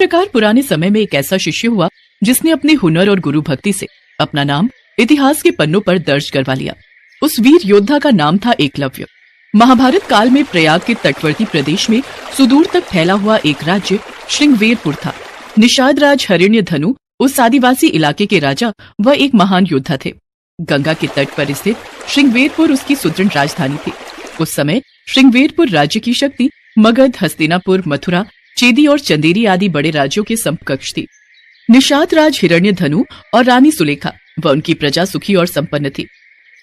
प्रकार पुराने समय में एक ऐसा शिष्य हुआ जिसने अपने हुनर और गुरु भक्ति से अपना नाम इतिहास के पन्नों पर दर्ज करवा लिया। उस वीर योद्धा का नाम था एकलव्य। महाभारत काल में प्रयाग के तटवर्ती प्रदेश में सुदूर तक फैला हुआ एक राज्य श्रृंगवेरपुर था। निषाद राज हिरण्यधनु उस आदिवासी इलाके के राजा व एक महान योद्धा थे। गंगा के तट पर स्थित श्रृंगवेरपुर उसकी सुदृढ़ राजधानी थी। उस समय श्रृंगवेरपुर राज्य की शक्ति मगध, हस्तिनापुर, मथुरा, चेदी और चंदेरी आदि बड़े राज्यों के समकक्ष थी। निषाद राज हिरण्यधनु और रानी सुलेखा व उनकी प्रजा सुखी और संपन्न थी।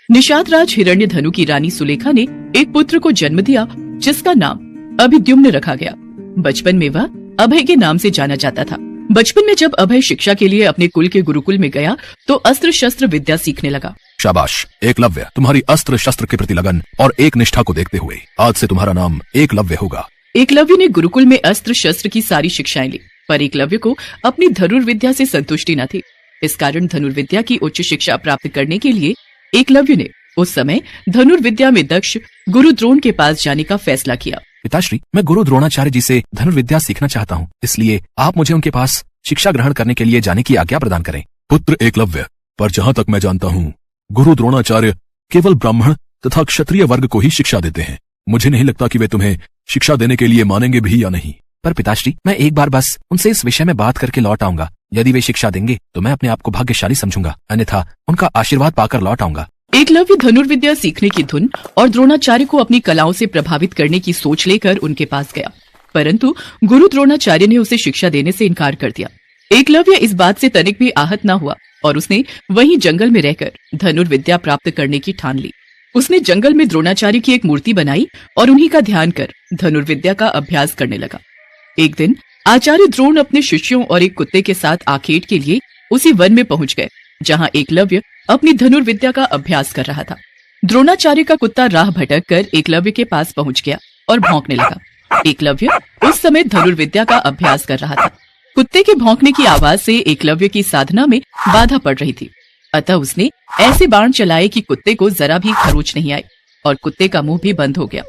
निषाद राज हिरण्यधनु की रानी सुलेखा ने एक पुत्र को जन्म दिया जिसका नाम अभिद्युम्न रखा गया। बचपन में वह अभय के नाम से जाना जाता था। बचपन में जब अभय शिक्षा के लिए अपने कुल के गुरुकुल में गया तो अस्त्र शस्त्र विद्या सीखने लगा। शाबाश एकलव्य, तुम्हारी अस्त्र शस्त्र के प्रति लगन और एक निष्ठा को देखते हुए आज से तुम्हारा नाम एकलव्य होगा। एकलव्य ने गुरुकुल में अस्त्र शस्त्र की सारी शिक्षाएं ली, पर एकलव्य को अपनी धनुर्विद्या से संतुष्टि न थी। इस कारण धनुर्विद्या की उच्च शिक्षा प्राप्त करने के लिए एकलव्य ने उस समय धनुर्विद्या में दक्ष गुरु द्रोण के पास जाने का फैसला किया। पिताश्री, मैं गुरु द्रोणाचार्य जी से धनुर्विद्या सीखना चाहता हूँ, इसलिए आप मुझे उनके पास शिक्षा ग्रहण करने के लिए जाने की आज्ञा प्रदान करें। पुत्र एकलव्य, पर जहाँ तक मैं जानता हूँ गुरु द्रोणाचार्य केवल ब्राह्मण तथा क्षत्रिय वर्ग को ही शिक्षा देते हैं। मुझे नहीं लगता कि वे तुम्हें शिक्षा देने के लिए मानेंगे भी या नहीं। पर पिताश्री, मैं एक बार बस उनसे इस विषय में बात करके लौट आऊंगा। यदि वे शिक्षा देंगे तो मैं अपने आप को भाग्यशाली समझूंगा, अन्यथा उनका आशीर्वाद पाकर लौट आऊंगा। एकलव्य धनुर्विद्या सीखने की धुन और द्रोणाचार्य को अपनी कलाओं से प्रभावित करने की सोच लेकर उनके पास गया, परंतु गुरु द्रोणाचार्य ने उसे शिक्षा देने से इनकार कर दिया। एकलव्य इस बात से तनिक भी आहत न हुआ और उसने वहीं जंगल में रहकर धनुर्विद्या प्राप्त करने की ठान ली। उसने जंगल में द्रोणाचार्य की एक मूर्ति बनाई और उन्हीं का ध्यान कर धनुर्विद्या का अभ्यास करने लगा। एक दिन आचार्य द्रोण अपने शिष्यों और एक कुत्ते के साथ आखेट के लिए उसी वन में पहुंच गए जहां एकलव्य अपनी धनुर्विद्या का अभ्यास कर रहा था। द्रोणाचार्य का कुत्ता राह भटक कर एकलव्य के पास पहुंच गया और भौंकने लगा। एकलव्य उस समय धनुर्विद्या का अभ्यास कर रहा था। कुत्ते के भौंकने की आवाज से एकलव्य की साधना में बाधा पड़ रही थी, अतः उसने ऐसे बाण चलाए कि कुत्ते को जरा भी खरोच नहीं आई और कुत्ते का मुंह भी बंद हो गया।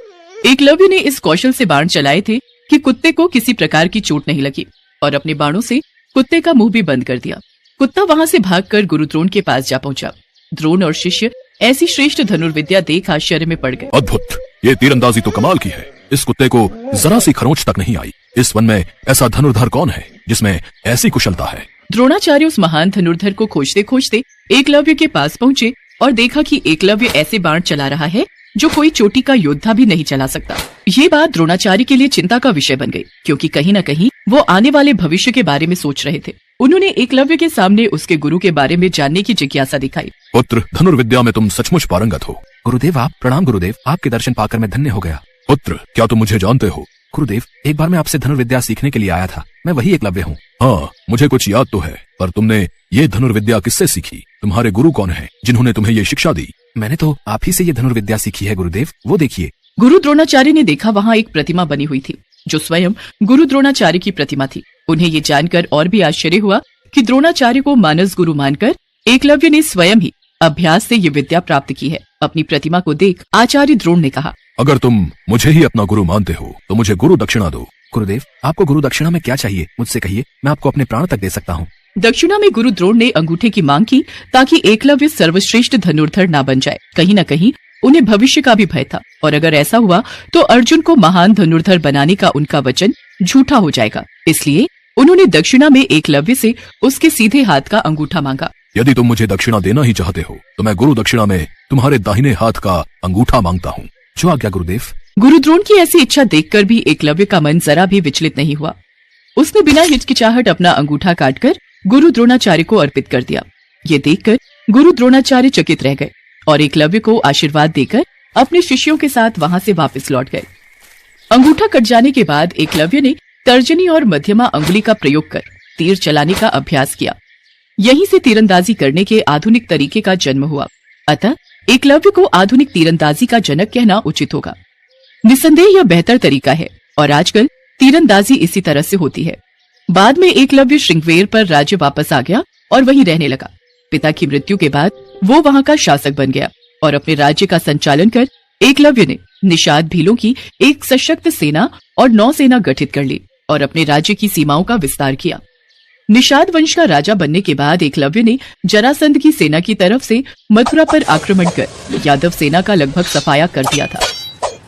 एकलव्य ने इस कौशल से बाण चलाए थे कि कुत्ते को किसी प्रकार की चोट नहीं लगी और अपने बाणों से कुत्ते का मुंह भी बंद कर दिया। कुत्ता वहां से भागकर गुरु द्रोण के पास जा पहुंचा। द्रोण और शिष्य ऐसी श्रेष्ठ धनुर्विद्या देख आश्चर्य में पड़ गए। अद्भुत, ये तीरंदाजी तो कमाल की है। इस कुत्ते को जरा सी खरोंच तक नहीं आई। इस वन में ऐसा धनुर्धर कौन है जिसमें ऐसी कुशलता है? द्रोणाचार्य उस महान धनुर्धर को खोजते खोजते एकलव्य के पास पहुंचे और देखा कि एकलव्य ऐसे बाण चला रहा है जो कोई चोटी का योद्धा भी नहीं चला सकता। ये बात द्रोणाचार्य के लिए चिंता का विषय बन गई, क्योंकि कहीं न कहीं वो आने वाले भविष्य के बारे में सोच रहे थे। उन्होंने एकलव्य के सामने उसके गुरु के बारे में जानने की जिज्ञासा दिखाई। पुत्र, धनुर्विद्या में तुम सचमुच पारंगत हो। गुरुदेव, आप प्रणाम। गुरुदेव, आपके दर्शन पाकर मैं धन्य हो गया। पुत्र, क्या तुम मुझे जानते हो? गुरुदेव, एक बार मैं आपसे धनुर्विद्या सीखने के लिए आया था। मैं वही एकलव्य हूँ। हाँ, मुझे कुछ याद तो है, पर तुमने ये धनुर्विद्या किससे सीखी? तुम्हारे गुरु कौन है जिन्होंने तुम्हें ये शिक्षा दी? मैंने तो आप ही से ये धनुर्विद्या सीखी है गुरुदेव, वो देखिए। गुरु द्रोणाचार्य ने देखा वहाँ एक प्रतिमा बनी हुई थी जो स्वयं गुरु द्रोणाचार्य की प्रतिमा थी। उन्हें ये जानकर और भी आश्चर्य हुआ कि द्रोणाचार्य को मानस गुरु मानकर एकलव्य ने स्वयं ही अभ्यास से ये विद्या प्राप्त की है। अपनी प्रतिमा को देख आचार्य द्रोण ने कहा, अगर तुम मुझे ही अपना गुरु मानते हो तो मुझे गुरु दक्षिणा दो। गुरुदेव, आपको गुरु दक्षिणा में क्या चाहिए? मुझसे कहिए, मैं आपको अपने प्राण तक दे सकता हूँ। दक्षिणा में गुरु द्रोण ने अंगूठे की मांग की ताकि एकलव्य सर्वश्रेष्ठ धनुर्धर ना बन जाए। कहीं न कहीं उन्हें भविष्य का भी भय था और अगर ऐसा हुआ तो अर्जुन को महान धनुर्धर बनाने का उनका वचन झूठा हो जाएगा। इसलिए उन्होंने दक्षिणा में एकलव्य से उसके सीधे हाथ का अंगूठा मांगा। यदि तुम मुझे दक्षिणा देना ही चाहते हो तो मैं गुरु दक्षिणा में तुम्हारे दाहिने हाथ का अंगूठा मांगता हूँ। जो आज्ञा गुरुदेव। गुरु द्रोण की ऐसी इच्छा देखकर भी एकलव्य का मन जरा भी विचलित नहीं हुआ। उसने बिना हिचकिचाहट अपना अंगूठा काटकर गुरु द्रोणाचार्य को अर्पित कर दिया। ये देखकर गुरु द्रोणाचार्य चकित रह गए और एकलव्य को आशीर्वाद देकर अपने शिष्यों के साथ वहां से वापस लौट गए। अंगूठा कट जाने के बाद एकलव्य ने तर्जनी और मध्यमा अंगुली का प्रयोग कर तीर चलाने का अभ्यास किया। यहीं से तीरंदाजी करने के आधुनिक तरीके का जन्म हुआ। अतः एकलव्य को आधुनिक तीरंदाजी का जनक कहना उचित होगा। निसंदेह यह बेहतर तरीका है और आजकल तीरंदाजी इसी तरह से होती है। बाद में एकलव्य श्रृंगवेर पर राज्य वापस आ गया और वहीं रहने लगा। पिता की मृत्यु के बाद वो वहां का शासक बन गया और अपने राज्य का संचालन कर एकलव्य ने निषाद भीलों की एक सशक्त सेना और नौसेना गठित कर ली। और अपने राज्य की सीमाओं का विस्तार किया। निषाद वंश का राजा बनने के बाद एकलव्य ने जरासंध की सेना की तरफ से मथुरा पर आक्रमण कर यादव सेना का लगभग सफाया कर दिया था।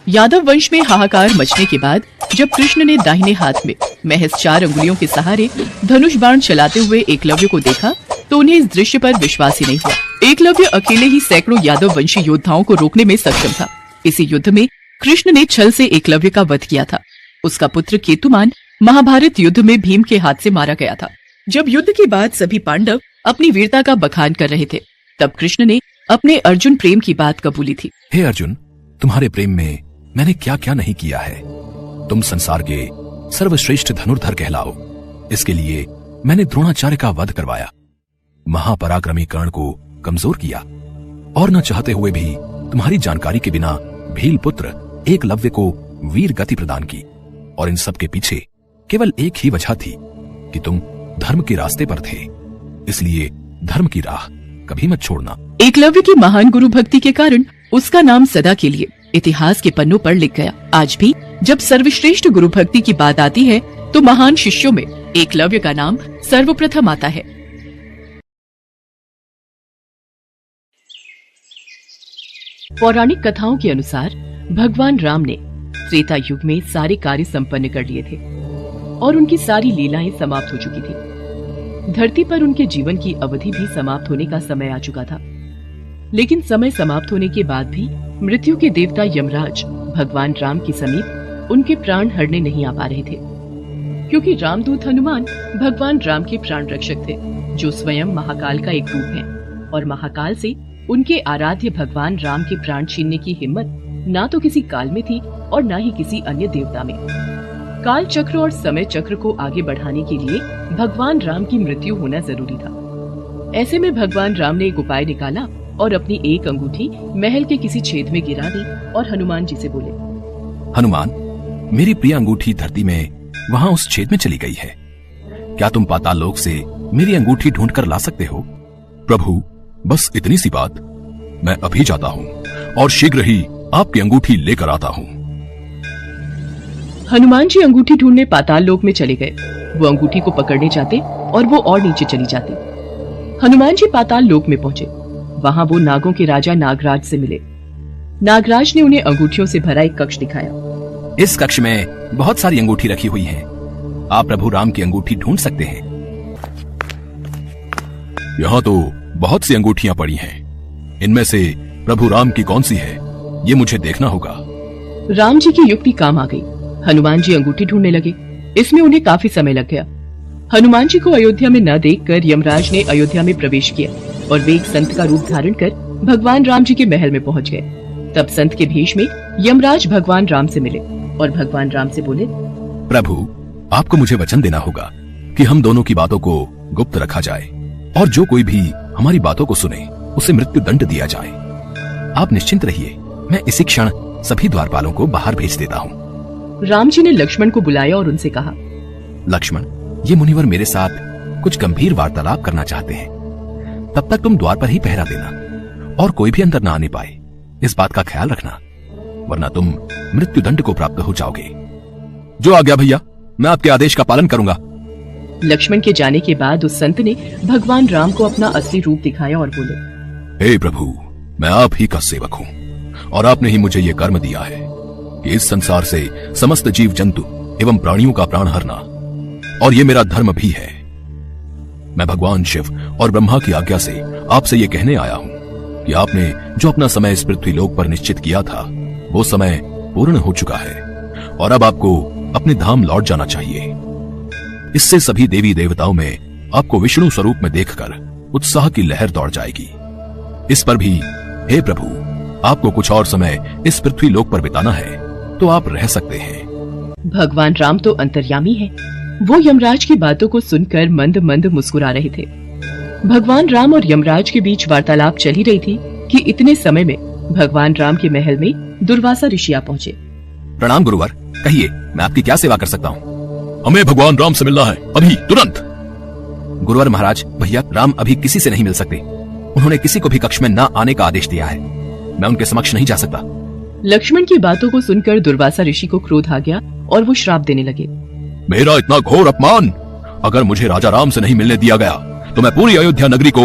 यादव वंश में हाहाकार मचने के बाद जब कृष्ण ने दाहिने हाथ में महज 4 अंगुलियों के सहारे धनुष बाण चलाते हुए एकलव्य को देखा तो उन्हें इस दृश्य पर विश्वास ही नहीं हुआ। एकलव्य अकेले ही सैकड़ों यादव वंशी योद्धाओं को रोकने में सक्षम था। इसी युद्ध में कृष्ण ने छल से एकलव्य का वध किया था। उसका पुत्र केतुमान महाभारत युद्ध में भीम के हाथ से मारा गया था। जब युद्ध के बाद सभी पांडव अपनी वीरता का बखान कर रहे थे, तब कृष्ण ने अपने अर्जुन प्रेम की बात कबूली थी। हे अर्जुन, तुम्हारे प्रेम में मैंने क्या क्या नहीं किया है। तुम संसार के सर्वश्रेष्ठ धनुर्धर कहलाओ। इसके लिए मैंने द्रोणाचार्य का वध करवाया, महापराक्रमी कर्ण को कमजोर किया और न चाहते हुए भी तुम्हारी जानकारी के बिना भील पुत्र एकलव्य को वीर गति प्रदान की। और इन सब के पीछे केवल एक ही वजह थी कि तुम धर्म के रास्ते पर थे, इसलिए धर्म की राह कभी मत छोड़ना। एकलव्य की महान गुरु भक्ति के कारण उसका नाम सदा के लिए इतिहास के पन्नों पर लिख गया। आज भी जब सर्वश्रेष्ठ गुरु भक्ति की बात आती है तो महान शिष्यों में एकलव्य का नाम सर्वप्रथम आता है। पौराणिक कथाओं के अनुसार भगवान राम ने त्रेता युग में सारे कार्य संपन्न कर लिए थे और उनकी सारी लीलाएं समाप्त हो चुकी थी। धरती पर उनके जीवन की अवधि भी समाप्त होने का समय आ चुका था। लेकिन समय समाप्त होने के बाद भी मृत्यु के देवता यमराज भगवान राम के समीप उनके प्राण हरने नहीं आ पा रहे थे, क्योंकि रामदूत हनुमान भगवान राम के प्राण रक्षक थे, जो स्वयं महाकाल का एक रूप है। और महाकाल से उनके आराध्य भगवान राम के प्राण छीनने की हिम्मत ना तो किसी काल में थी और ना ही किसी अन्य देवता में। काल चक्र और समय चक्र को आगे बढ़ाने के लिए भगवान राम की मृत्यु होना जरूरी था। ऐसे में भगवान राम ने एक उपाय निकाला और अपनी एक अंगूठी महल के किसी छेद में गिरा दी और हनुमान जी से बोले, हनुमान, मेरी प्रिय अंगूठी धरती में वहाँ उस छेद में चली गई है। क्या तुम पाताल लोक से मेरी अंगूठी ढूंढ कर ला सकते हो? प्रभु, बस इतनी सी बात। मैं अभी जाता हूँ और शीघ्र ही आपकी अंगूठी लेकर आता हूँ। हनुमान जी अंगूठी ढूंढने पाताल लोक में चले गए। वो अंगूठी को पकड़ने जाते और वो और नीचे चली जाती। हनुमान जी पाताल लोक में पहुँचे। वहाँ वो नागों के राजा नागराज से मिले। नागराज ने उन्हें अंगूठियों से भरा एक कक्ष दिखाया। इस कक्ष में बहुत सारी अंगूठी रखी हुई हैं। आप प्रभु राम की अंगूठी ढूंढ सकते हैं। यहाँ तो बहुत सी अंगूठियां पड़ी हैं। इनमें से प्रभु राम की कौन सी है, ये मुझे देखना होगा। राम जी की युक्ति काम आ गई। हनुमान जी अंगूठी ढूंढने लगे। इसमें उन्हें काफी समय लग गया। हनुमान जी को अयोध्या में न देखकर यमराज ने अयोध्या में प्रवेश किया और वे एक संत का रूप धारण कर भगवान राम जी के महल में पहुंच गए। तब संत के भेष में यमराज भगवान राम से मिले और भगवान राम से बोले, प्रभु, आपको मुझे वचन देना होगा कि हम दोनों की बातों को गुप्त रखा जाए और जो कोई भी हमारी बातों को सुने उसे मृत्यु दंड दिया जाए। आप निश्चिंत रहिए, मैं इसी क्षण सभी द्वारपालों को बाहर भेज देता हूँ। राम जी ने लक्ष्मण को बुलाया और उनसे कहा, लक्ष्मण, ये मुनिवर मेरे साथ कुछ गंभीर वार्तालाप करना चाहते हैं। तब तक तुम द्वार पर ही पहरा देना और कोई भी अंदर ना आने पाए, इस बात का ख्याल रखना, वरना तुम मृत्यु दंड को प्राप्त हो जाओगे। जो आ गया भैया, मैं आपके आदेश का पालन करूंगा। लक्ष्मण के जाने के बाद उस संत ने भगवान राम को अपना असली रूप दिखाया और बोले, हे प्रभु, मैं आप ही का सेवक हूँ और आपने ही मुझे ये कर्म दिया है कि इस संसार से समस्त जीव जंतु एवं प्राणियों का प्राण हरना, और ये मेरा धर्म भी है। मैं भगवान शिव और ब्रह्मा की आज्ञा से आपसे ये कहने आया हूँ कि आपने जो अपना समय इस पृथ्वी लोक पर निश्चित किया था, वो समय पूर्ण हो चुका है और अब आपको अपने धाम लौट जाना चाहिए। इससे सभी देवी देवताओं में आपको विष्णु स्वरूप में देखकर उत्साह की लहर दौड़ जाएगी। इस पर भी हे प्रभु, आपको कुछ और समय इस पृथ्वी लोक पर बिताना है तो आप रह सकते हैं। भगवान राम तो अंतर्यामी है। वो यमराज की बातों को सुनकर मंद मंद मुस्कुरा रहे थे। भगवान राम और यमराज के बीच वार्तालाप चल ही रही थी कि इतने समय में भगवान राम के महल में दुर्वासा ऋषि आ पहुँचे। प्रणाम गुरुवर, कहिए मैं आपकी क्या सेवा कर सकता हूँ? हमें भगवान राम से मिलना है, अभी तुरंत। गुरुवर महाराज, भैया राम अभी किसी से नहीं मिल सकते। उन्होंने किसी को भी कक्ष में न आने का आदेश दिया है। मैं उनके समक्ष नहीं जा सकता। लक्ष्मण की बातों को सुनकर दुर्वासा ऋषि को क्रोध आ गया और वो श्राप देने लगे। मेरा इतना घोर अपमान! अगर मुझे राजा राम से नहीं मिलने दिया गया तो मैं पूरी अयोध्या नगरी को